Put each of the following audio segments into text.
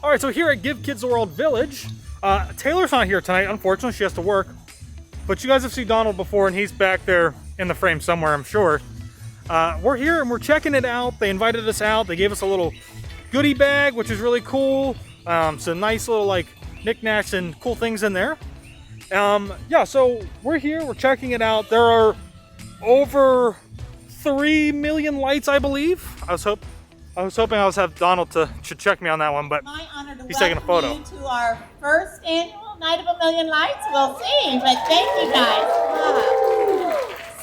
All right, so here at Give Kids the World Village, Taylor's not here tonight. Unfortunately, she has to work. But you guys have seen Donald before, and he's back there in the frame somewhere, I'm sure. We're here and we're checking it out. They invited us out. They gave us a little goodie bag, which is really cool. Some nice little like knickknacks and cool things in there. Yeah, so we're here. We're checking it out. There are over 3 million lights, I believe. I was hoping I was have Donald to check me on that one, but my honor to he's taking a photo. You to our first annual Night of a Million Lights. We'll see, but thank you guys. Wow.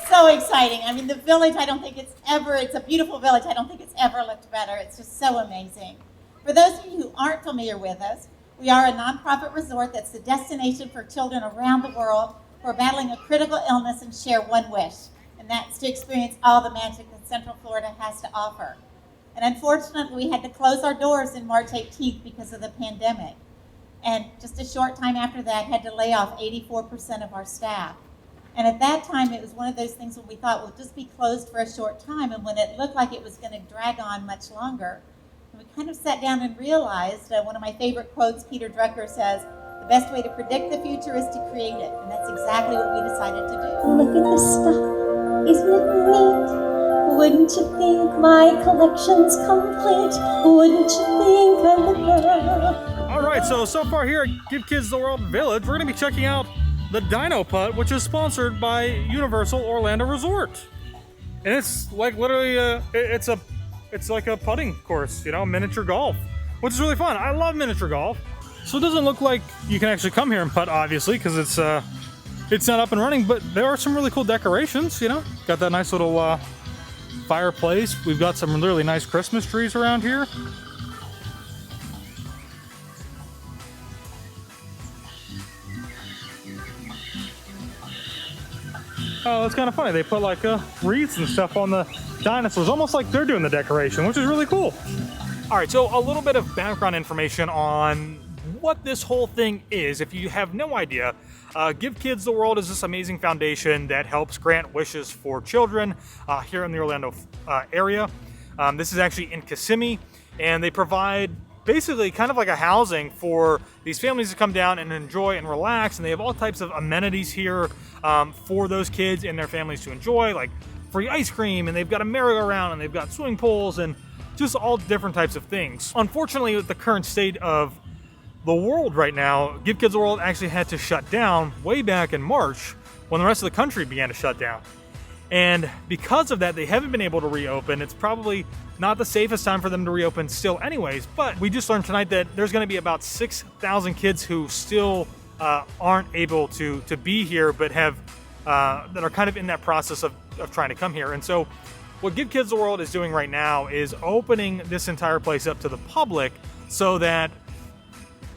So exciting. I mean, the village, it's a beautiful village. I don't think it's ever looked better. It's just so amazing. For those of you who aren't familiar with us, we are a nonprofit resort that's the destination for children around the world who are battling a critical illness and share one wish, and that's to experience all the magic that Central Florida has to offer. And unfortunately, we had to close our doors in March 18th because of the pandemic. And just a short time after that, had to lay off 84% of our staff. And at that time, it was one of those things when we thought we'll just be closed for a short time. And when it looked like it was going to drag on much longer, we kind of sat down and realized, one of my favorite quotes, Peter Drucker says, the best way to predict the future is to create it. And that's exactly what we decided to do. Look at this stuff. Isn't it neat? Wouldn't you think my collection's complete? Wouldn't you think I look good? All right, so far here at Give Kids the World Village, we're gonna be checking out the Dino Putt, which is sponsored by Universal Orlando Resort. And it's like literally, it's like a putting course, you know, miniature golf, which is really fun. I love miniature golf. So it doesn't look like you can actually come here and putt, obviously, because it's not up and running, but there are some really cool decorations, you know. Got that nice little fireplace. We've got some really nice Christmas trees around here. Oh, that's kind of funny. They put like wreaths and stuff on the dinosaurs, almost like they're doing the decoration, which is really cool. All right, so a little bit of background information on what this whole thing is. If you have no idea, Give Kids the World is this amazing foundation that helps grant wishes for children here in the Orlando area. This is actually in Kissimmee, and they provide basically kind of like a housing for these families to come down and enjoy and relax, and they have all types of amenities here for those kids and their families to enjoy, like free ice cream, and they've got a merry-go-round, and they've got swimming pools, and just all different types of things. Unfortunately, with the current state of the world right now, Give Kids the World actually had to shut down way back in March when the rest of the country began to shut down. And because of that, they haven't been able to reopen. It's probably not the safest time for them to reopen still anyways, but we just learned tonight that there's gonna be about 6,000 kids who still aren't able to be here, but have that are kind of in that process of trying to come here. And so what Give Kids the World is doing right now is opening this entire place up to the public so that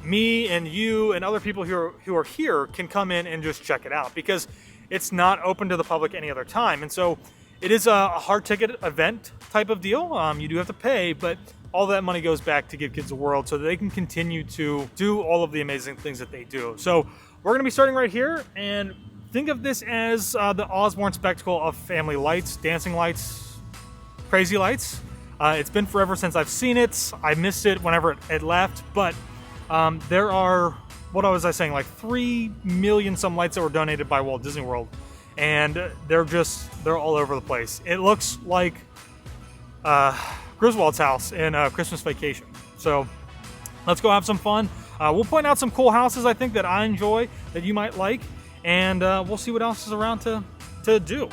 me and you and other people who are here can come in and just check it out, because it's not open to the public any other time. And so it is a hard ticket event type of deal. You do have to pay, but all that money goes back to Give Kids the World so that they can continue to do all of the amazing things that they do. So we're going to be starting right here, and think of this as the Osborne spectacle of family lights, dancing lights, crazy lights. It's been forever since I've seen it. I missed it whenever it left, but there are, what was I saying, like 3 million some lights that were donated by Walt Disney World, and they're all over the place. It looks like Griswold's house in Christmas Vacation. So let's go have some fun. We'll point out some cool houses I think that I enjoy that you might like, and we'll see what else is around to do.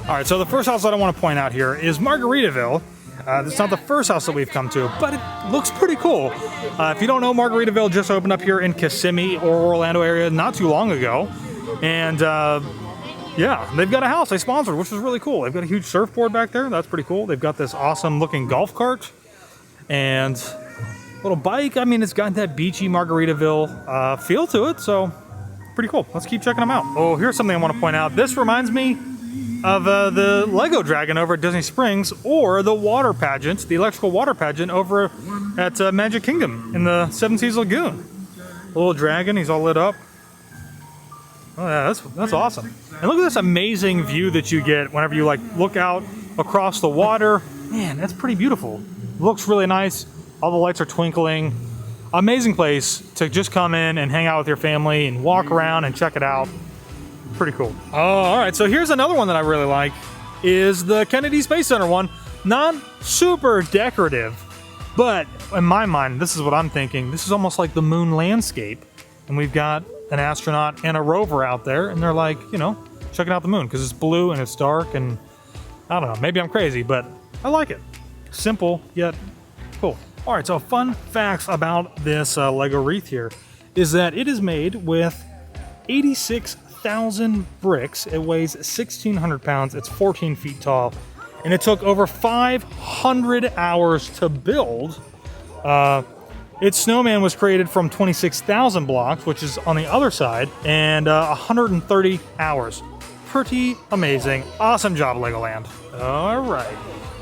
All right, so the first house that I want to point out here is Margaritaville. It's not the first house that we've come to, but it looks pretty cool. If you don't know, Margaritaville just opened up here in Kissimmee or Orlando area not too long ago. And yeah, they've got a house they sponsored, which is really cool. They've got a huge surfboard back there. That's pretty cool. They've got this awesome looking golf cart and little bike. I mean, it's got that beachy Margaritaville feel to it, so pretty cool. Let's keep checking them out. Oh, here's something I want to point out. This reminds me of the Lego Dragon over at Disney Springs, or the water pageant, the electrical water pageant over at Magic Kingdom in the Seven Seas Lagoon. A little dragon, he's all lit up. Oh yeah, that's awesome. And look at this amazing view that you get whenever you like look out across the water. Man, that's pretty beautiful. Looks really nice. All the lights are twinkling. Amazing place to just come in and hang out with your family and walk around and check it out. Pretty cool. Oh, all right, so here's another one that I really like, is the Kennedy Space Center one. Not super decorative, but in my mind, this is what I'm thinking. This is almost like the moon landscape. And we've got an astronaut and a rover out there, and they're like, you know, checking out the moon because it's blue and it's dark, and I don't know, maybe I'm crazy, but I like it. Simple, yet cool. All right, so fun facts about this Lego wreath here is that it is made with 86,000 bricks. It weighs 1,600 pounds. It's 14 feet tall, and it took over 500 hours to build. Its snowman was created from 26,000 blocks, which is on the other side, and 130 hours. Pretty amazing. Awesome job, Legoland. All right.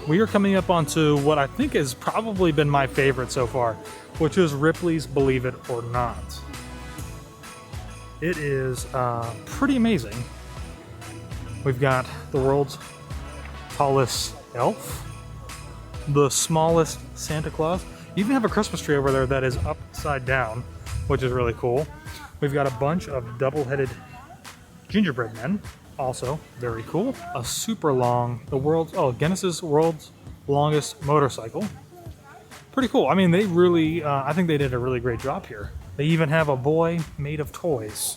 We are coming up onto what I think has probably been my favorite so far, which is Ripley's Believe It or Not. It is pretty amazing. We've got the world's tallest elf, the smallest Santa Claus. You even have a Christmas tree over there that is upside down, which is really cool. We've got a bunch of double-headed gingerbread men, also very cool. A super long, Guinness's world's longest motorcycle. Pretty cool. I mean, they really, I think they did a really great job here. They even have a boy made of toys.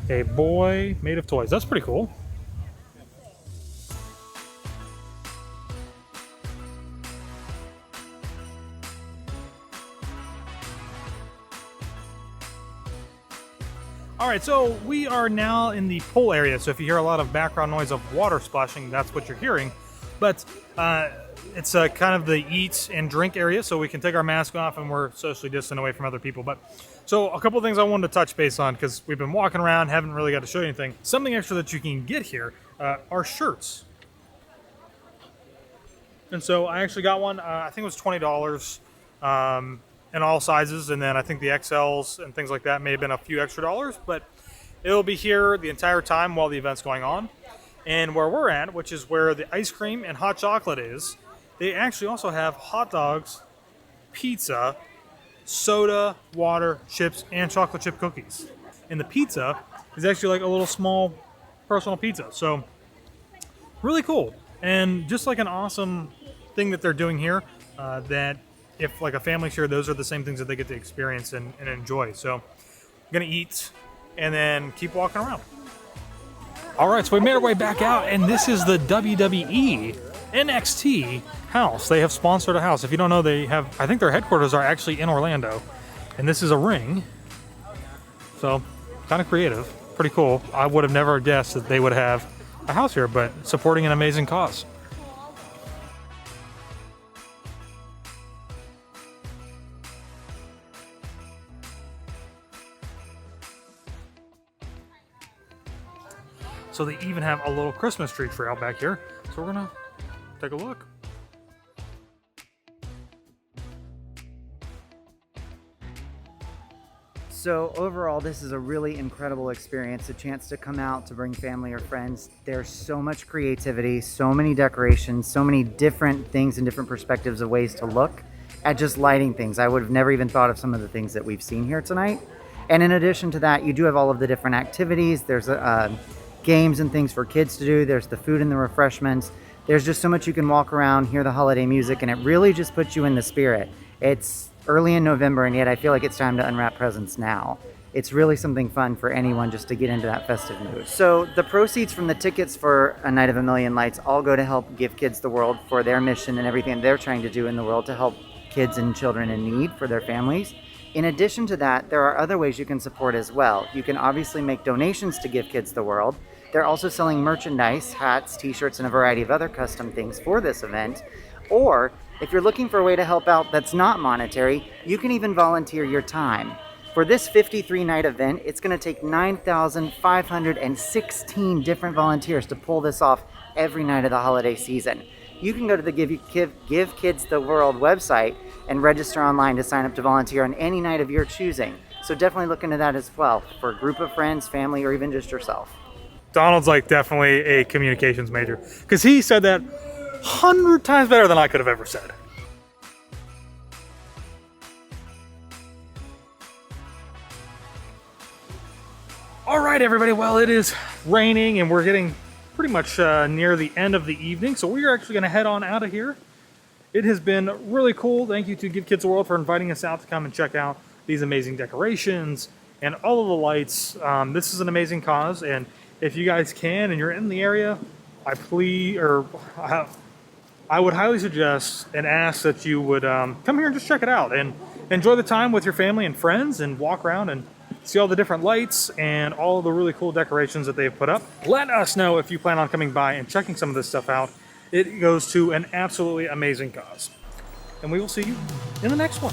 A boy made of toys. That's pretty cool. All right, so we are now in the pool area. So if you hear a lot of background noise of water splashing, that's what you're hearing. But it's kind of the eat and drink area, so we can take our mask off and we're socially distant away from other people. But so a couple things I wanted to touch base on, because we've been walking around, haven't really got to show you anything. Something extra that you can get here are shirts. And so I actually got one. I think it was $20. In all sizes, and then I think the XLs and things like that may have been a few extra dollars, but it'll be here the entire time while the event's going on. And where we're at, which is where the ice cream and hot chocolate is, they actually also have hot dogs, pizza, soda, water, chips, and chocolate chip cookies. And the pizza is actually like a little small personal pizza. So really cool. And just like an awesome thing that they're doing here, that if like a family share, those are the same things that they get to experience and enjoy. So I'm gonna eat and then keep walking around. All right, so we made our way back out, and this is the WWE NXT house. They have sponsored a house. If you don't know, they have, I think their headquarters are actually in Orlando, and this is a ring. So kind of creative, pretty cool. I would have never guessed that they would have a house here, but supporting an amazing cause. So they even have a little Christmas tree trail back here. So we're gonna take a look. So overall, this is a really incredible experience, a chance to come out, to bring family or friends. There's so much creativity, so many decorations, so many different things and different perspectives of ways to look at just lighting things. I would have never even thought of some of the things that we've seen here tonight. And in addition to that, you do have all of the different activities. There's games and things for kids to do. There's the food and the refreshments. There's just so much you can walk around, hear the holiday music, and it really just puts you in the spirit. It's early in November, and yet I feel like it's time to unwrap presents now. It's really something fun for anyone just to get into that festive mood. So the proceeds from the tickets for A Night of a Million Lights all go to help Give Kids the World for their mission and everything they're trying to do in the world to help kids and children in need for their families. In addition to that, there are other ways you can support as well. You can obviously make donations to Give Kids the World. They're also selling merchandise, hats, t-shirts, and a variety of other custom things for this event. Or if you're looking for a way to help out that's not monetary, you can even volunteer your time. For this 53-night event, it's going to take 9,516 different volunteers to pull this off every night of the holiday season. You can go to the Give Kids the World website and register online to sign up to volunteer on any night of your choosing. So definitely look into that as well for a group of friends, family, or even just yourself. Donald's like definitely a communications major because he said that 100 times better than I could have ever said. All right, everybody. Well, it is raining and we're getting pretty much near the end of the evening. So we are actually going to head on out of here. It has been really cool. Thank you to Give Kids the World for inviting us out to come and check out these amazing decorations and all of the lights. This is an amazing cause, and if you guys can and you're in the area, I would highly suggest and ask that you would come here and just check it out and enjoy the time with your family and friends and walk around and see all the different lights and all the really cool decorations that they've put up. Let us know if you plan on coming by and checking some of this stuff out. It goes to an absolutely amazing cause. And we will see you in the next one.